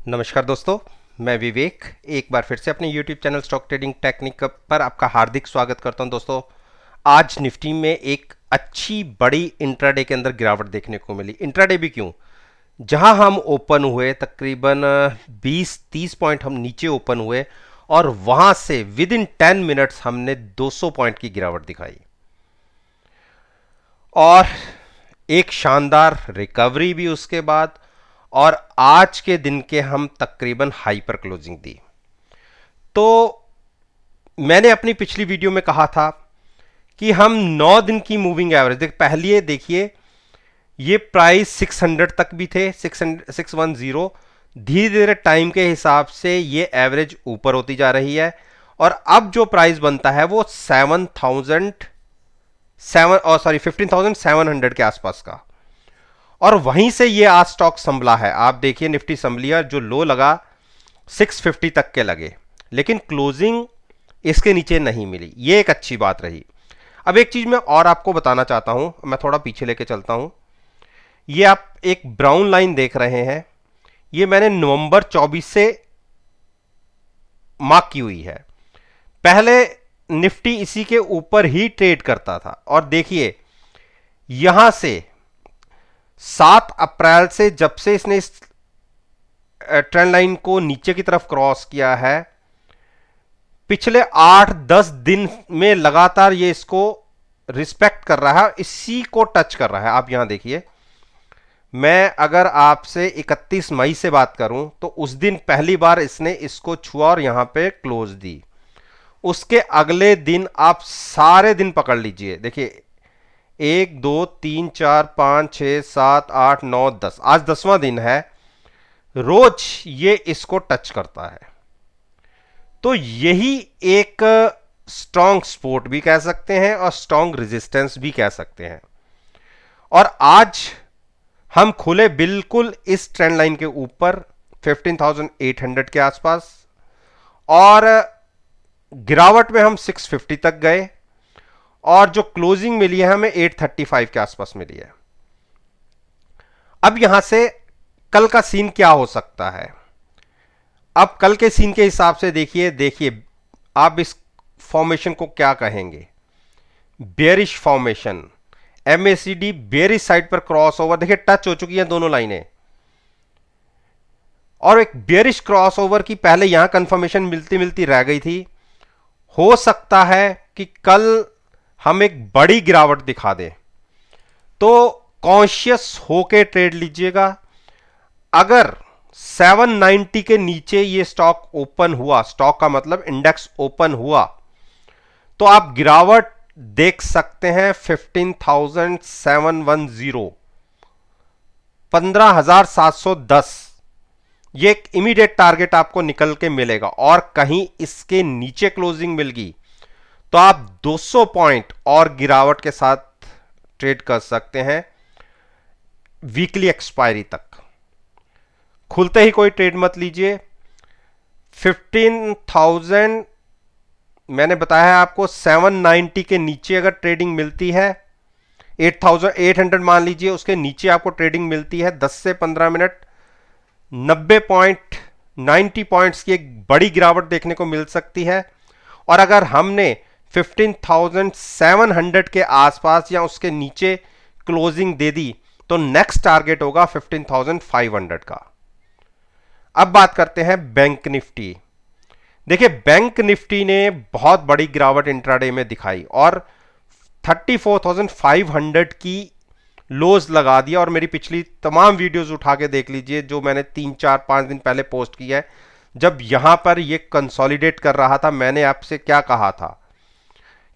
नमस्कार दोस्तों, मैं विवेक एक बार फिर से अपने YouTube channel stock trading technique पर आपका हार्दिक स्वागत करता हूं। दोस्तों, आज निफ्टी में एक अच्छी बड़ी इंट्राडे के अंदर गिरावट देखने को मिली। इंट्राडे भी क्यों, जहां हम ओपन हुए तकरीबन 20-30 पॉइंट हम नीचे ओपन हुए और वहां से विद इन 10 मिनट्स हमने 200 पॉइंट की गिरावट दिखाई और एक शानदार रिकवरी भी उसके बाद, और आज के दिन के हम तकरीबन हाई पर क्लोजिंग दी। तो मैंने अपनी पिछली वीडियो में कहा था कि हम 9 दिन की मूविंग एवरेज पहले देखिए, ये प्राइस 600 तक भी थे, 610। धीरे धीरे टाइम के हिसाब से ये एवरेज ऊपर होती जा रही है और अब जो प्राइस बनता है वो 15,700 के आसपास का, और वहीं से ये आज स्टॉक संभला है। आप देखिए निफ्टी संभली है, जो लो लगा 650 तक के लगे, लेकिन क्लोजिंग इसके नीचे नहीं मिली। ये एक अच्छी बात रही। अब एक चीज मैं और आपको बताना चाहता हूं, मैं थोड़ा पीछे लेके चलता हूं। ये आप एक ब्राउन लाइन देख रहे हैं, ये मैंने नवंबर 24 से मार्क की हुई है। पहले निफ्टी इसी के ऊपर ही ट्रेड करता था और देखिए यहां से 7 अप्रैल से जब से इसने इस ट्रेंड लाइन को नीचे की तरफ क्रॉस किया है, पिछले 8-10 दिन में लगातार ये इसको रिस्पेक्ट कर रहा है, इसी को टच कर रहा है। आप यहां देखिए, मैं अगर आपसे 31 मई से बात करूं तो उस दिन पहली बार इसने इसको छुआ और यहां पे क्लोज दी। उसके अगले दिन आप सारे दिन पकड़ लीजिए, देखिए 1 2 3 4 5 6 7 8 9 10, आज 10वां दिन है, रोज ये इसको टच करता है। तो यही एक स्ट्रॉन्ग सपोर्ट भी कह सकते हैं और स्ट्रॉन्ग रेजिस्टेंस भी कह सकते हैं। और आज हम खुले बिल्कुल इस ट्रेंड लाइन के ऊपर 15,800 के आसपास, और गिरावट में हम 650 तक गए और जो क्लोजिंग मिली है हमें 835 के आसपास मिली है। अब यहां से कल का सीन क्या हो सकता है, अब कल के सीन के हिसाब से देखिए आप इस फॉर्मेशन को क्या कहेंगे। Bearish formation, MACD bearish side पर क्रॉस ओवर, देखिए टच हो चुकी है दोनों लाइनें, और एक बेयरिश क्रॉस ओवर की पहले यहां कंफर्मेशन मिलती मिलती रह गई थी। हो सकता है कि कल हम एक बड़ी गिरावट दिखा दे, तो कॉन्शियस होके ट्रेड लीजिएगा। अगर 790 के नीचे ये स्टॉक ओपन हुआ, स्टॉक का मतलब इंडेक्स ओपन हुआ, तो आप गिरावट देख सकते हैं 15,710, 15,710। ये एक इमीडिएट टारगेट आपको निकल के मिलेगा, और कहीं इसके नीचे क्लोजिंग मिल गई तो आप 200 पॉइंट और गिरावट के साथ ट्रेड कर सकते हैं वीकली एक्सपायरी तक। खुलते ही कोई ट्रेड मत लीजिए। 15,000 मैंने बताया है आपको, 790 के नीचे अगर ट्रेडिंग मिलती है, 8,800 मान लीजिए, उसके नीचे आपको ट्रेडिंग मिलती है 10 से 15 मिनट, 90 पॉइंट 90 पॉइंट्स की एक बड़ी गिरावट देखने को मिल सकती है। और अगर हमने 15,700 के आसपास या उसके नीचे क्लोजिंग दे दी तो नेक्स्ट टारगेट होगा 15,500 का। अब बात करते हैं बैंक निफ्टी। देखिए बैंक निफ्टी ने बहुत बड़ी गिरावट इंट्राडे में दिखाई और 34,500 की लोज लगा दिया, और मेरी पिछली तमाम वीडियोस उठा के देख लीजिए जो मैंने 3-4-5 दिन पहले पोस्ट की है। जब यहां पर ये कंसोलिडेट कर रहा था, मैंने आपसे क्या कहा था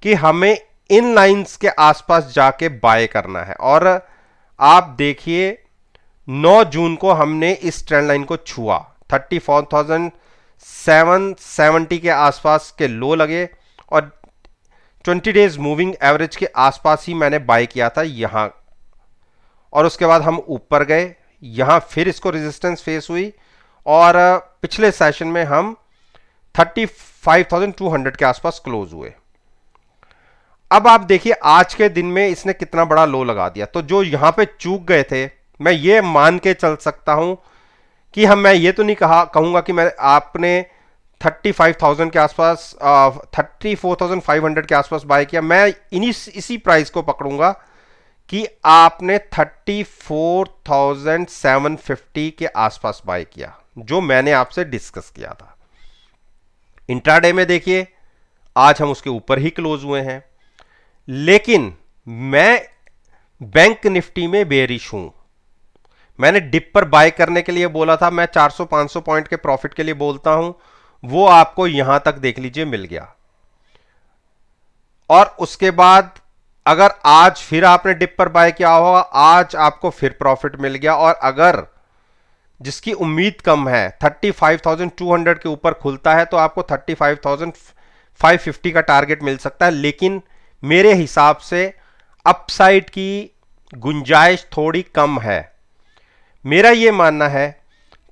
कि हमें इन लाइंस के आसपास जाके बाय करना है, और आप देखिए 9 जून को हमने इस ट्रेंड लाइन को छुआ, 34,770 के आसपास के लो लगे और 20 डेज मूविंग एवरेज के आसपास ही मैंने बाय किया था यहां, और उसके बाद हम ऊपर गए, यहां फिर इसको रेजिस्टेंस फेस हुई और पिछले सेशन में हम 35,200 के आसपास क्लोज हुए। अब आप देखिए आज के दिन में इसने कितना बड़ा लो लगा दिया। तो जो यहां पे चूक गए थे, मैं ये मान के चल सकता हूं कि मैं ये तो नहीं कहूंगा कि मैं आपने 35,000 के आसपास 34,500 के आसपास बाय किया। मैं इसी प्राइस को पकड़ूंगा कि आपने 34,750 के आसपास बाय किया, जो मैंने आपसे डिस्कस किया था। इंट्राडे में देखिए आज हम उसके ऊपर ही क्लोज हुए हैं, लेकिन मैं बैंक निफ्टी में बेरिश हूं। मैंने डिप पर बाय करने के लिए बोला था, मैं 400-500 पॉइंट के प्रॉफिट के लिए बोलता हूं, वो आपको यहां तक देख लीजिए मिल गया। और उसके बाद अगर आज फिर आपने डिप पर बाय किया होगा, आज आपको फिर प्रॉफिट मिल गया। और अगर जिसकी उम्मीद कम है 35,200 के ऊपर खुलता है तो आपको 35,550 का टारगेट मिल सकता है। लेकिन मेरे हिसाब से अपसाइड की गुंजाइश थोड़ी कम है। मेरा यह मानना है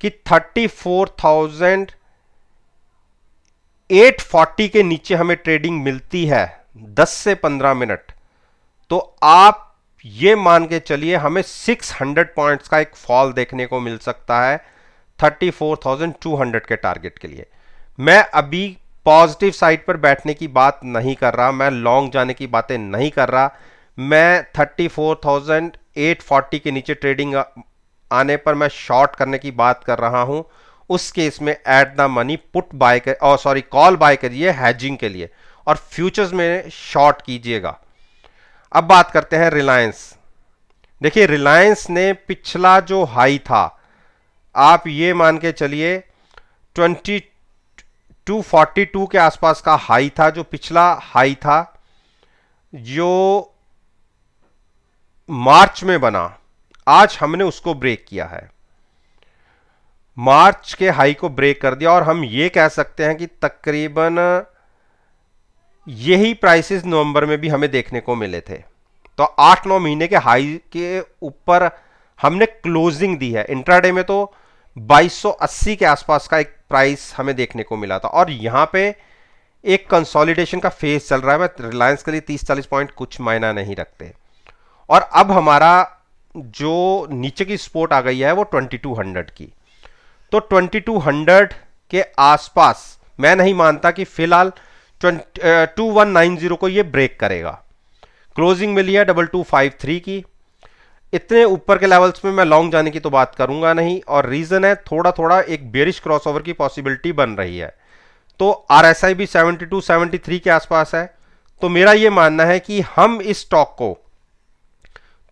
कि 34,840 के नीचे हमें ट्रेडिंग मिलती है 10 से 15 मिनट, तो आप ये मान के चलिए हमें 600 पॉइंट्स का एक फॉल देखने को मिल सकता है 34,200 के टारगेट के लिए। मैं अभी पॉजिटिव साइड पर बैठने की बात नहीं कर रहा, मैं लॉन्ग जाने की बातें नहीं कर रहा। मैं 34,840 के नीचे ट्रेडिंग आने पर मैं शॉर्ट करने की बात कर रहा हूं। उस केस में at the money put buy कर कॉल बाय करिए हैजिंग के लिए, और फ्यूचर्स में शॉर्ट कीजिएगा। अब बात करते हैं रिलायंस। देखिए रिलायंस ने पिछला जो हाई था, आप ये मान के चलिए 2242 के आसपास का हाई था, जो पिछला हाई था जो मार्च में बना, आज हमने उसको ब्रेक किया है। मार्च के हाई को ब्रेक कर दिया, और हम ये कह सकते हैं कि तकरीबन यही प्राइसेस नवंबर में भी हमें देखने को मिले थे। तो 8-9 महीने के हाई के ऊपर हमने क्लोजिंग दी है। इंट्राडे में तो 2280 के आसपास का एक प्राइस हमें देखने को मिला था, और यहां पे एक कंसोलिडेशन का फेज चल रहा है। मैं रिलायंस के लिए 30-40 पॉइंट कुछ मायना नहीं रखते। और अब हमारा जो नीचे की सपोर्ट आ गई है वो 2200 की, तो 2200 के आसपास मैं नहीं मानता कि फिलहाल 2190 को ये ब्रेक करेगा। क्लोजिंग मिली है 2253 की। इतने ऊपर के लेवल्स में मैं लॉन्ग जाने की तो बात करूंगा नहीं, और रीजन है थोड़ा थोड़ा एक बेरिश क्रॉसओवर की पॉसिबिलिटी बन रही है। तो आरएसआई भी 72-73 के आसपास है। तो मेरा यह मानना है कि हम इस स्टॉक को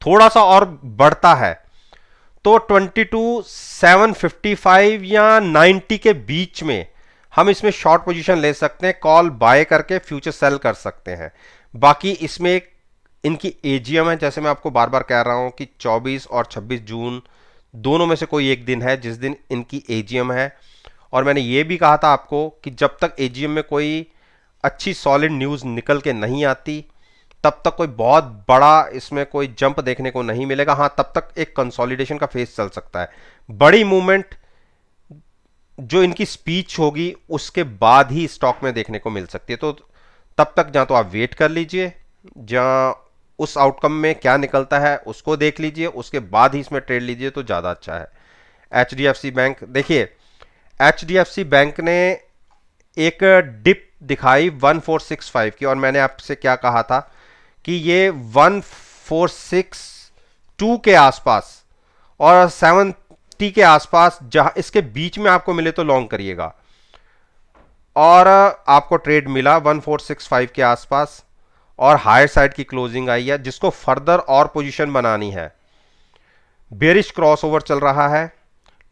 थोड़ा सा और बढ़ता है तो 22,755 या 90 के बीच में हम इसमें शॉर्ट पोजीशन ले सकते हैं, कॉल बाय करके फ्यूचर सेल कर सकते हैं। बाकी इसमें एक इनकी एजीएम है, जैसे मैं आपको बार बार कह रहा हूं कि 24 और 26 जून दोनों में से कोई एक दिन है जिस दिन इनकी एजीएम है। और मैंने ये भी कहा था आपको कि जब तक एजीएम में कोई अच्छी सॉलिड न्यूज़ निकल के नहीं आती तब तक कोई बहुत बड़ा इसमें कोई जंप देखने को नहीं मिलेगा। हाँ, तब तक एक कंसोलिडेशन का फेज चल सकता है। बड़ी मूवमेंट जो इनकी स्पीच होगी उसके बाद ही स्टॉक में देखने को मिल सकती है। तो तब तक जहां तो आप वेट कर लीजिए, जहां उस आउटकम में क्या निकलता है उसको देख लीजिए, उसके बाद ही इसमें ट्रेड लीजिए तो ज़्यादा अच्छा है। एचडीएफसी बैंक, देखिए एचडीएफसी बैंक ने एक डिप दिखाई 1465 की, और मैंने आपसे क्या कहा था कि ये 1462 के आसपास और 70 के आसपास जहां इसके बीच में आपको मिले तो लॉन्ग करिएगा। और आपको ट्रेड मिला 1465 के आसपास, और हायर साइड की क्लोजिंग आई है जिसको फर्दर और पोजीशन बनानी है। बेरिश क्रॉसओवर चल रहा है,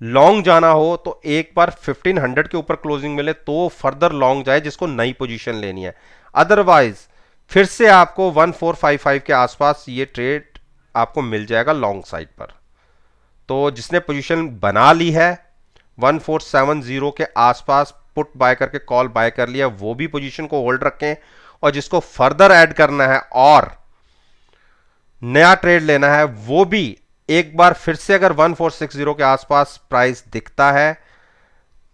लॉन्ग जाना हो तो एक बार 1500 के ऊपर क्लोजिंग मिले तो फर्दर लॉन्ग जाए जिसको नई पोजीशन लेनी है। अदरवाइज फिर से आपको 1455 के आसपास ये ट्रेड आपको मिल जाएगा लॉन्ग साइड पर। तो जिसने पोजीशन बना ली है 1470 के आसपास पुट बाय करके कॉल बाय कर लिया, वो भी पोजीशन को होल्ड रखें, और जिसको फर्दर ऐड करना है और नया ट्रेड लेना है वो भी एक बार फिर से अगर 1460 के आसपास प्राइस दिखता है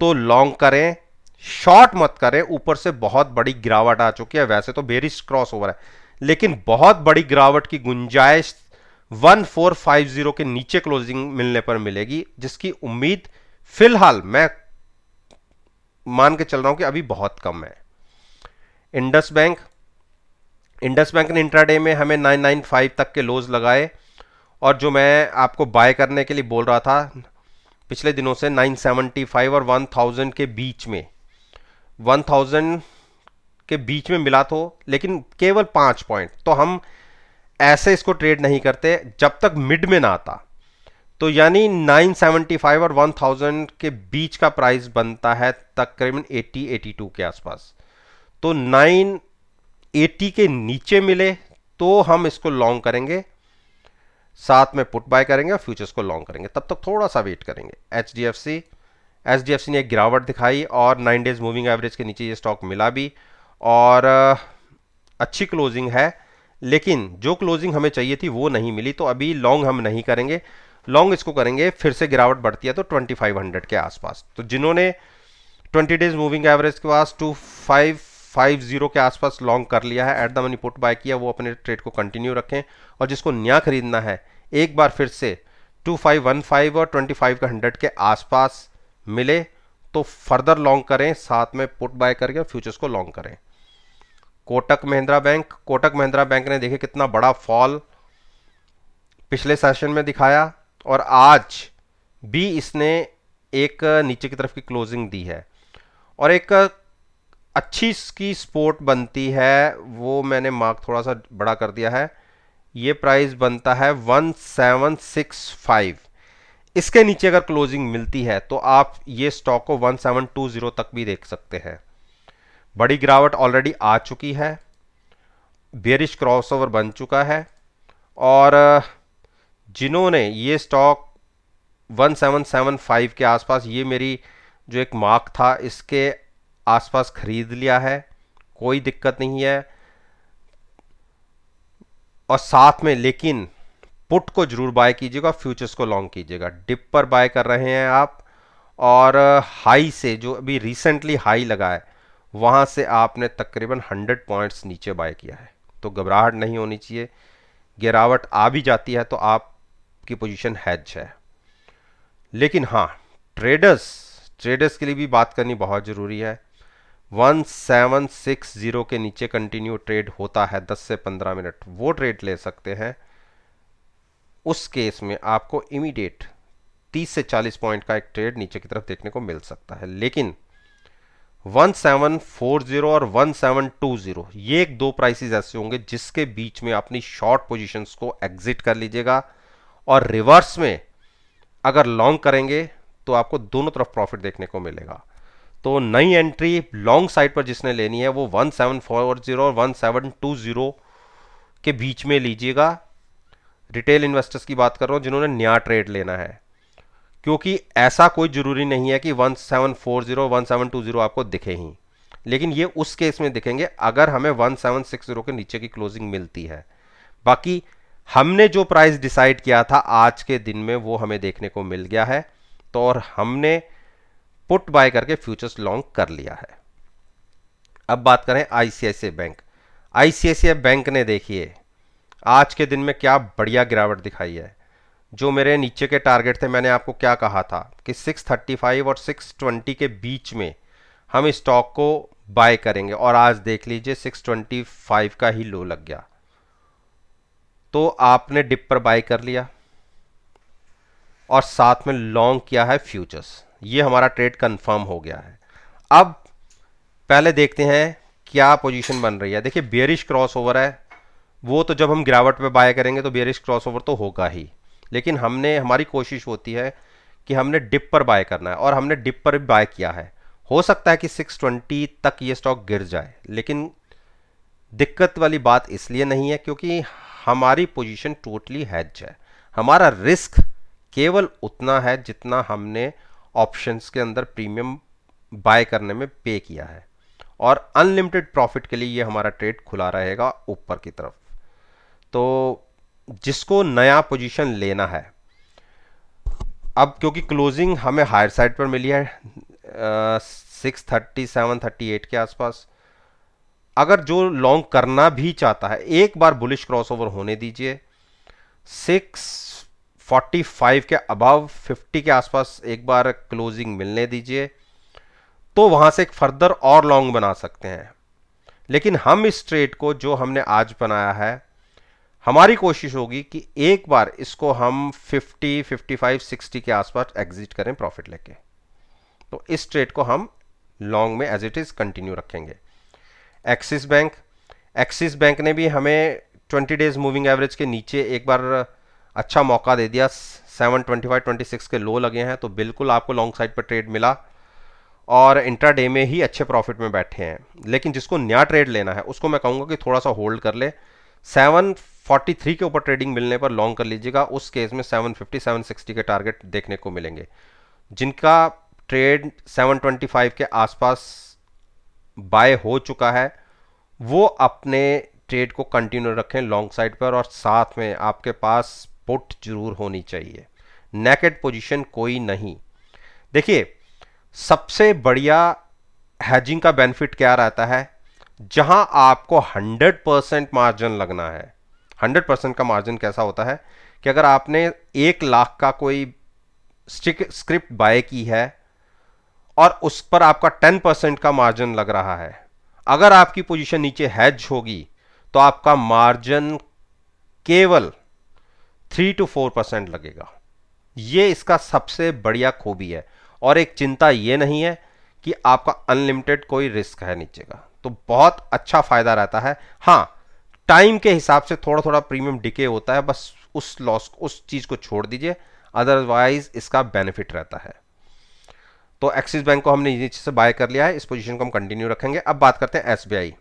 तो लॉन्ग करें, शॉर्ट मत करें। ऊपर से बहुत बड़ी गिरावट आ चुकी है, वैसे तो बेरिश क्रॉस ओवर है लेकिन बहुत बड़ी गिरावट की गुंजाइश 1450 के नीचे क्लोजिंग मिलने पर मिलेगी, जिसकी उम्मीद फिलहाल मैं मान के चल रहा हूं कि अभी बहुत कम है। इंडस बैंक, इंडस बैंक ने इंट्राडे में हमें 995 तक के लोज लगाए, और जो मैं आपको बाय करने के लिए बोल रहा था पिछले दिनों से 975 और 1000 के बीच में, 1000 के बीच में मिला तो, लेकिन केवल 5 पॉइंट। तो हम ऐसे इसको ट्रेड नहीं करते जब तक मिड में ना आता। तो यानी 975 और 1000 के बीच का प्राइस बनता है तकरीबन 80-82 के आसपास। तो 980 के नीचे मिले तो हम इसको लॉन्ग करेंगे, साथ में पुट बाय करेंगे और फ्यूचर्स को लॉन्ग करेंगे। तब तक थोड़ा सा वेट करेंगे। एचडीएफसी ने एक गिरावट दिखाई और 9 डेज मूविंग एवरेज के नीचे ये स्टॉक मिला भी, और अच्छी क्लोजिंग है, लेकिन जो क्लोजिंग हमें चाहिए थी वो नहीं मिली। तो अभी लॉन्ग हम नहीं करेंगे, लॉन्ग इसको करेंगे फिर से गिरावट बढ़ती है तो 2500 के आसपास। तो जिन्होंने 20 डेज मूविंग एवरेज के पास 2550 के आसपास लॉन्ग कर लिया है, at the money put buy किया, वो अपने ट्रेड को कंटिन्यू रखें। और जिसको नया खरीदना है, एक बार फिर से 2515 और 2500 के आसपास मिले तो फर्दर लॉन्ग करें, साथ में पुट बाय करके फ्यूचर्स को लॉन्ग करें। कोटक महिंद्रा बैंक ने देखिए कितना बड़ा फॉल पिछले सेशन में दिखाया, और आज भी इसने एक नीचे की तरफ की क्लोजिंग दी है, और एक अच्छी इसकी सपोर्ट बनती है, वो मैंने मार्क थोड़ा सा बड़ा कर दिया है। ये प्राइस बनता है 1765। इसके नीचे अगर क्लोजिंग मिलती है तो आप ये स्टॉक को 1720 तक भी देख सकते हैं। बड़ी गिरावट ऑलरेडी आ चुकी है, बेरिश क्रॉसओवर बन चुका है, और जिन्होंने ये स्टॉक 1775 के आसपास, ये मेरी जो एक मार्क था इसके आसपास खरीद लिया है, कोई दिक्कत नहीं है। और साथ में लेकिन पुट को जरूर बाय कीजिएगा, फ्यूचर्स को लॉन्ग कीजिएगा। डिप पर बाय कर रहे हैं आप, और हाई से जो अभी रिसेंटली हाई लगा है वहां से आपने तकरीबन 100 पॉइंट्स नीचे बाय किया है। तो घबराहट नहीं होनी चाहिए, गिरावट आ भी जाती है तो आपकी पोजीशन हेज है। लेकिन हाँ, ट्रेडर्स के लिए भी बात करनी बहुत ज़रूरी है। 1760 के नीचे कंटिन्यू ट्रेड होता है 10 से 15 मिनट, वो ट्रेड ले सकते हैं। उस केस में आपको इमीडिएट 30 से 40 पॉइंट का एक ट्रेड नीचे की तरफ देखने को मिल सकता है। लेकिन 1740 और 1720 ये एक दो प्राइसेस ऐसे होंगे जिसके बीच में अपनी शॉर्ट पोजीशंस को एग्जिट कर लीजिएगा, और रिवर्स में अगर लॉन्ग करेंगे तो आपको दोनों तरफ प्रॉफिट देखने को मिलेगा। तो नई एंट्री लॉन्ग साइड पर जिसने लेनी है वो 1740 और 1720 के बीच में लीजिएगा। रिटेल इन्वेस्टर्स की बात कर रहा हूं जिन्होंने नया ट्रेड लेना है, क्योंकि ऐसा कोई जरूरी नहीं है कि 1740 1720 आपको दिखे ही, लेकिन ये उस केस में दिखेंगे अगर हमें 1760 के नीचे की क्लोजिंग मिलती है। बाकी हमने जो प्राइस डिसाइड किया था आज के दिन में वो हमें देखने को मिल गया है, तो और हमने पुट बाय करके फ्यूचर्स लॉन्ग कर लिया है। अब बात करें आईसीआईसीआई बैंक। आईसीआईसीआई बैंक ने देखिए आज के दिन में क्या बढ़िया गिरावट दिखाई है। जो मेरे नीचे के टारगेट थे, मैंने आपको क्या कहा था कि 635 और 620 के बीच में हम स्टॉक को बाय करेंगे, और आज देख लीजिए 625 का ही लो लग गया। तो आपने डिप पर बाय कर लिया और साथ में लॉन्ग किया है फ्यूचर्स, ये हमारा ट्रेड कंफर्म हो गया है। अब पहले देखते हैं क्या पोजीशन बन रही है। देखिए बेयरिश क्रॉसओवर है, वो तो जब हम गिरावट पे बाय करेंगे तो बेयरिश क्रॉसओवर तो होगा ही, लेकिन हमारी कोशिश होती है कि हमने डिप पर बाय करना है, और हमने डिप पर भी बाय किया है। हो सकता है कि 620 तक ये स्टॉक गिर जाए, लेकिन दिक्कत वाली बात इसलिए नहीं है क्योंकि हमारी पोजीशन टोटली हेज है। हमारा रिस्क केवल उतना है जितना हमने ऑप्शंस के अंदर प्रीमियम बाय करने में पे किया है, और अनलिमिटेड प्रॉफिट के लिए ये हमारा ट्रेड खुला रहेगा ऊपर की तरफ। तो जिसको नया पोजीशन लेना है, अब क्योंकि क्लोजिंग हमें हायर साइड पर मिली है 630 738 के आसपास, अगर जो लॉन्ग करना भी चाहता है एक बार बुलिश क्रॉसओवर होने दीजिए, 45 के अबव 50 के आसपास एक बार क्लोजिंग मिलने दीजिए, तो वहां से एक फर्दर और लॉन्ग बना सकते हैं। लेकिन हम इस ट्रेड को जो हमने आज बनाया है, हमारी कोशिश होगी कि एक बार इसको हम 50, 55, 60 के आसपास एग्जिट करें प्रॉफिट लेके। तो इस ट्रेड को हम लॉन्ग में एज इट इज कंटिन्यू रखेंगे। एक्सिस बैंक ने भी हमें 20 डेज मूविंग एवरेज के नीचे एक बार अच्छा मौका दे दिया। 725, 26 के लो लगे हैं, तो बिल्कुल आपको लॉन्ग साइड पर ट्रेड मिला और इंट्राडे में ही अच्छे प्रॉफिट में बैठे हैं। लेकिन जिसको नया ट्रेड लेना है उसको मैं कहूँगा कि थोड़ा सा होल्ड कर ले। 743 के ऊपर ट्रेडिंग मिलने पर लॉन्ग कर लीजिएगा। उस केस में 750, 760 के टारगेट देखने को मिलेंगे। जिनका ट्रेड 725 के आसपास बाय हो चुका है, वो अपने ट्रेड को कंटिन्यू रखें लॉन्ग साइड पर, और साथ में आपके पास पुट जरूर होनी चाहिए। नेकेड पोजीशन कोई नहीं। देखिए, सबसे बढ़िया हैजिंग का बेनिफिट क्या रहता है, जहां आपको 100% मार्जिन लगना है। 100% का मार्जिन कैसा होता है कि अगर आपने 1 लाख का कोई स्क्रिप्ट बाय की है और उस पर आपका 10% का मार्जिन लग रहा है, अगर आपकी पोजीशन नीचे हैज होगी तो आपका मार्जिन केवल 3 to 4% लगेगा। ये इसका सबसे बढ़िया खूबी है। और एक चिंता ये नहीं है कि आपका अनलिमिटेड कोई रिस्क है नीचे का, तो बहुत अच्छा फायदा रहता है। हाँ, टाइम के हिसाब से थोड़ा थोड़ा प्रीमियम डिके होता है, बस उस लॉस, उस चीज को छोड़ दीजिए, अदरवाइज इसका बेनिफिट रहता है। तो एक्सिस बैंक को हमने नीचे से बाय कर लिया है, इस पोजीशन को हम कंटिन्यू रखेंगे। अब बात करते हैं एसबीआई।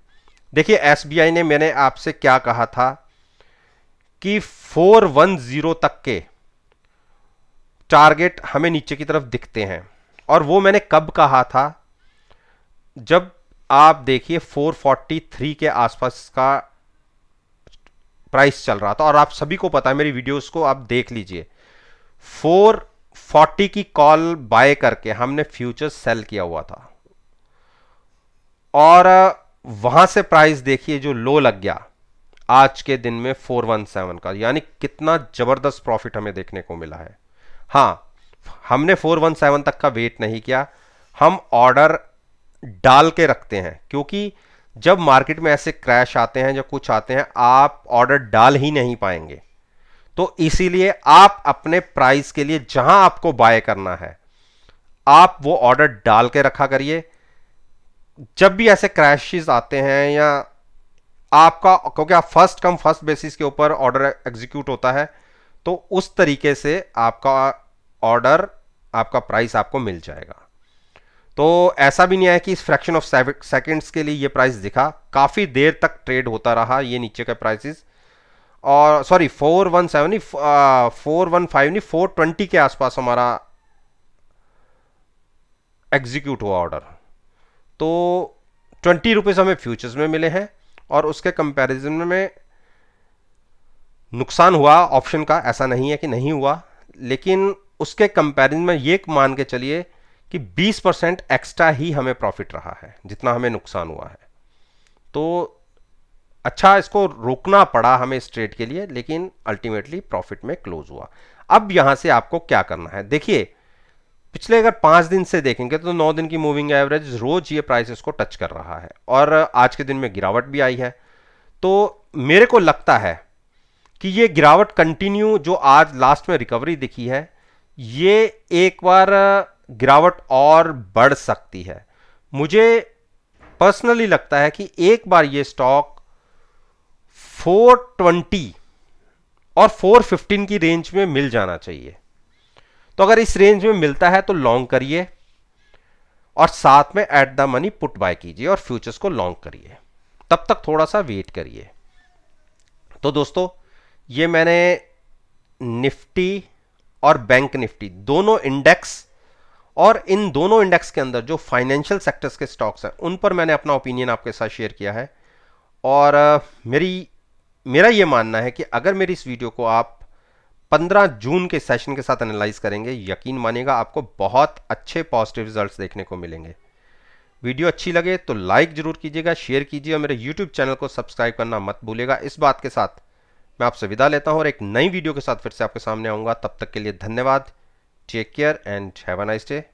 देखिए, एसबीआई ने, मैंने आपसे क्या कहा था कि 410 तक के टारगेट हमें नीचे की तरफ दिखते हैं, और वो मैंने कब कहा था, जब आप देखिए 443 के आसपास का प्राइस चल रहा था। और आप सभी को पता है, मेरी वीडियोस को आप देख लीजिए, 440 की कॉल बाय करके हमने फ्यूचर्स सेल किया हुआ था, और वहां से प्राइस देखिए जो लो लग गया आज के दिन में 417 का, यानी कितना जबरदस्त प्रॉफिट हमें देखने को मिला है। हाँ, हमने 417 तक का वेट नहीं किया, हम ऑर्डर डाल के रखते हैं, क्योंकि जब मार्केट में ऐसे क्रैश आते हैं, जब कुछ आते हैं, आप ऑर्डर डाल ही नहीं पाएंगे। तो इसीलिए आप अपने प्राइस के लिए जहां आपको बाय करना है, आप वो ऑर्डर डाल के रखा करिए। जब भी ऐसे क्रैशेस आते हैं, या आपका, क्योंकि आप फर्स्ट कम फर्स्ट बेसिस के ऊपर ऑर्डर एग्जीक्यूट होता है, तो उस तरीके से आपका ऑर्डर, आपका प्राइस आपको मिल जाएगा। तो ऐसा भी नहीं है कि इस फ्रैक्शन ऑफ सेकंड्स के लिए ये प्राइस दिखा, काफी देर तक ट्रेड होता रहा ये नीचे का प्राइसेस। और सॉरी, 417 नहीं, 415 नहीं, 420 के आसपास हमारा एग्जीक्यूट हुआ ऑर्डर। तो 20 रुपीज हमें फ्यूचर्स में मिले हैं, और उसके कंपैरिजन में नुकसान हुआ ऑप्शन का, ऐसा नहीं है कि नहीं हुआ, लेकिन उसके कंपैरिजन में ये मान के चलिए कि 20% एक्स्ट्रा ही हमें प्रॉफिट रहा है जितना हमें नुकसान हुआ है। तो अच्छा, इसको रोकना पड़ा हमें इस ट्रेड के लिए, लेकिन अल्टीमेटली प्रॉफिट में क्लोज हुआ। अब यहां से आपको क्या करना है, देखिए, पिछले अगर 5 दिन से देखेंगे तो 9 दिन की मूविंग एवरेज रोज ये प्राइसेस को टच कर रहा है, और आज के दिन में गिरावट भी आई है। तो मेरे को लगता है कि ये गिरावट कंटिन्यू, जो आज लास्ट में रिकवरी दिखी है, ये एक बार गिरावट और बढ़ सकती है। मुझे पर्सनली लगता है कि एक बार ये स्टॉक 420 और 415 की रेंज में मिल जाना चाहिए। तो अगर इस रेंज में मिलता है तो लॉन्ग करिए, और साथ में at the money put buy कीजिए, और फ्यूचर्स को लॉन्ग करिए। तब तक थोड़ा सा वेट करिए। तो दोस्तों, ये मैंने निफ्टी और बैंक निफ्टी दोनों इंडेक्स, और इन दोनों इंडेक्स के अंदर जो फाइनेंशियल सेक्टर्स के स्टॉक्स हैं, उन पर मैंने अपना ओपिनियन आपके साथ शेयर किया है। और मेरा ये मानना है कि अगर मेरी इस वीडियो को आप 15 जून के सेशन के साथ एनालाइज करेंगे, यकीन मानिएगा आपको बहुत अच्छे पॉजिटिव रिजल्ट्स देखने को मिलेंगे। वीडियो अच्छी लगे तो लाइक जरूर कीजिएगा, शेयर कीजिए, और मेरे यूट्यूब चैनल को सब्सक्राइब करना मत भूलिएगा। इस बात के साथ मैं आपसे विदा लेता हूं और एक नई वीडियो के साथ फिर से आपके सामने आऊंगा। तब तक के लिए धन्यवाद। Take care and have a nice day.